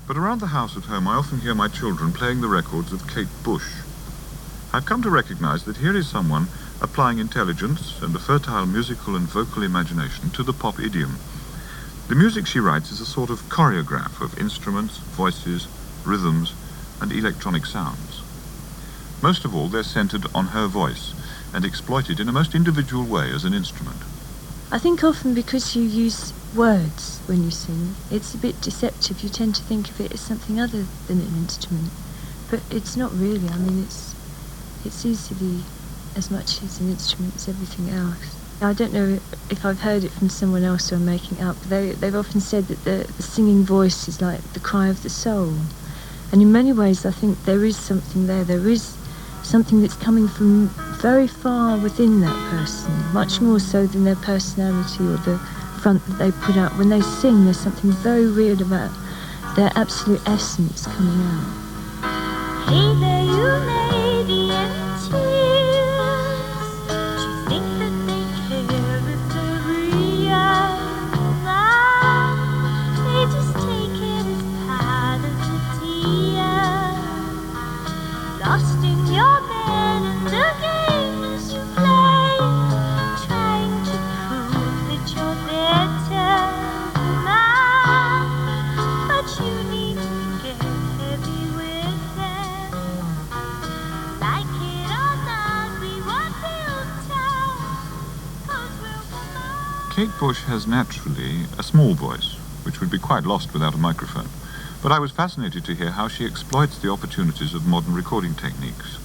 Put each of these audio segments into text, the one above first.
But around the house at home, I often hear my children playing the records of Kate Bush. I've come to recognize that here is someone applying intelligence and a fertile musical and vocal imagination to the pop idiom. The music she writes is a sort of choreograph of instruments, voices, rhythms, and electronic sounds. Most of all, they're centered on her voice and exploited in a most individual way as an instrument. I think often because you use words when you sing, it's a bit deceptive. You tend to think of it as something other than an instrument. But it's not really. I mean, it's easily as much as an instrument as everything else. I don't know if I've heard it from someone else or I'm making it up, but they've often said that the singing voice is like the cry of the soul. And in many ways, I think there is something there. There is something that's coming from very far within that person, much more so than their personality or the front that they put out. When they sing, there's something very real about their absolute essence coming out. Hey there, you lady in tears. Do you think that they care if they're real? They just take it as part of the deal. Lost in your bed and the games you play, trying to prove that you're better than mine. But you need to get heavy with them. Like it or not, we won't build towers, 'cause we're women. Kate Bush has naturally a small voice, which would be quite lost without a microphone. But I was fascinated to hear how she exploits the opportunities of modern recording techniques.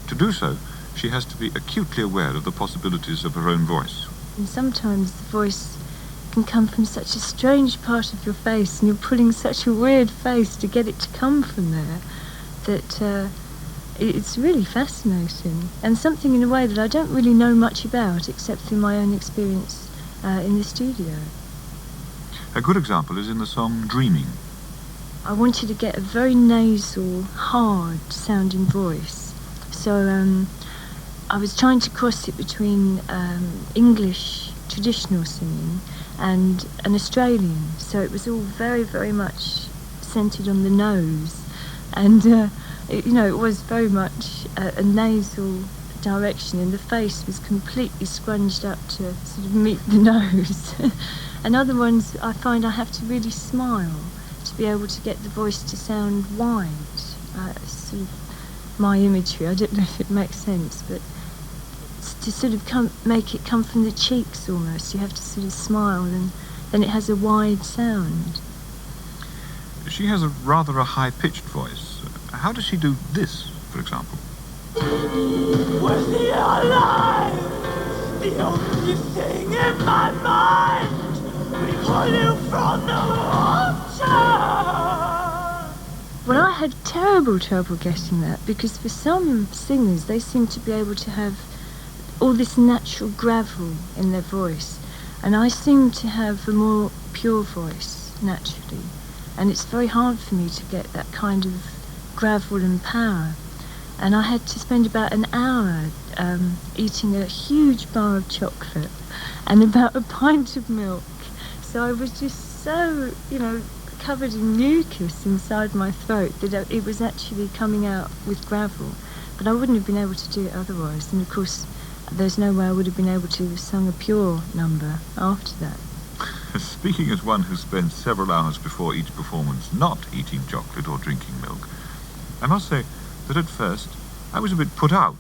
To do so, she has to be acutely aware of the possibilities of her own voice. And sometimes the voice can come from such a strange part of your face, and you're pulling such a weird face to get it to come from there, that it's really fascinating. And something in a way that I don't really know much about, except through my own experience in the studio. A good example is in the song Dreaming. I wanted to get a very nasal, hard-sounding voice. So I was trying to cross it between English traditional singing and an Australian. So it was all very, very much centred on the nose. And, it was very much a nasal direction, and the face was completely scrunched up to sort of meet the nose. And other ones, I find I have to really smile to be able to get the voice to sound wide. Sort of my imagery, I don't know if it makes sense, but to sort of make it come from the cheeks almost. You have to sort of smile, and then it has a wide sound. She has rather a high-pitched voice. How does she do this, for example? Was he alive? The only thing in my mind. We call you from the water. Well, I had terrible trouble getting that, because for some singers, they seem to be able to have all this natural gravel in their voice, and I seem to have a more pure voice, naturally, and it's very hard for me to get that kind of gravel and power. And I had to spend about an hour eating a huge bar of chocolate and about a pint of milk. So I was just so, covered in mucus inside my throat that it was actually coming out with gravel. But I wouldn't have been able to do it otherwise. And of course, there's no way I would have been able to have sung a pure number after that. Speaking as one who spends several hours before each performance not eating chocolate or drinking milk, I must say that at first I was a bit put out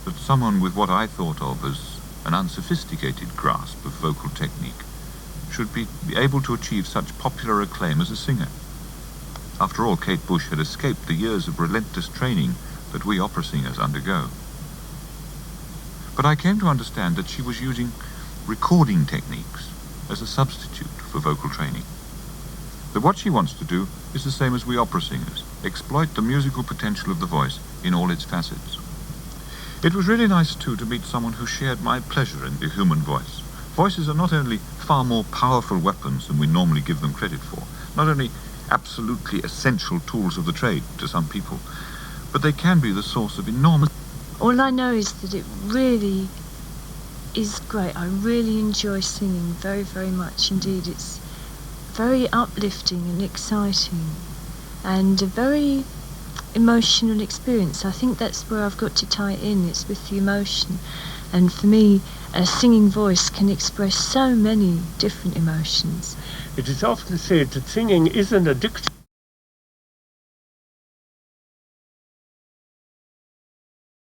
that someone with what I thought of as an unsophisticated grasp of vocal technique should be able to achieve such popular acclaim as a singer. After all, Kate Bush had escaped the years of relentless training that we opera singers undergo. But I came to understand that she was using recording techniques as a substitute for vocal training. That what she wants to do is the same as we opera singers, exploit the musical potential of the voice in all its facets. It was really nice, too, to meet someone who shared my pleasure in the human voice. Voices are not only far more powerful weapons than we normally give them credit for, not only absolutely essential tools of the trade to some people, but they can be the source of enormous... All I know is that it really is great. I really enjoy singing very, very much indeed. It's very uplifting and exciting, and a very emotional experience. I think that's where I've got to tie it in. It's with the emotion. And for me, a singing voice can express so many different emotions. It is often said that singing is an addiction.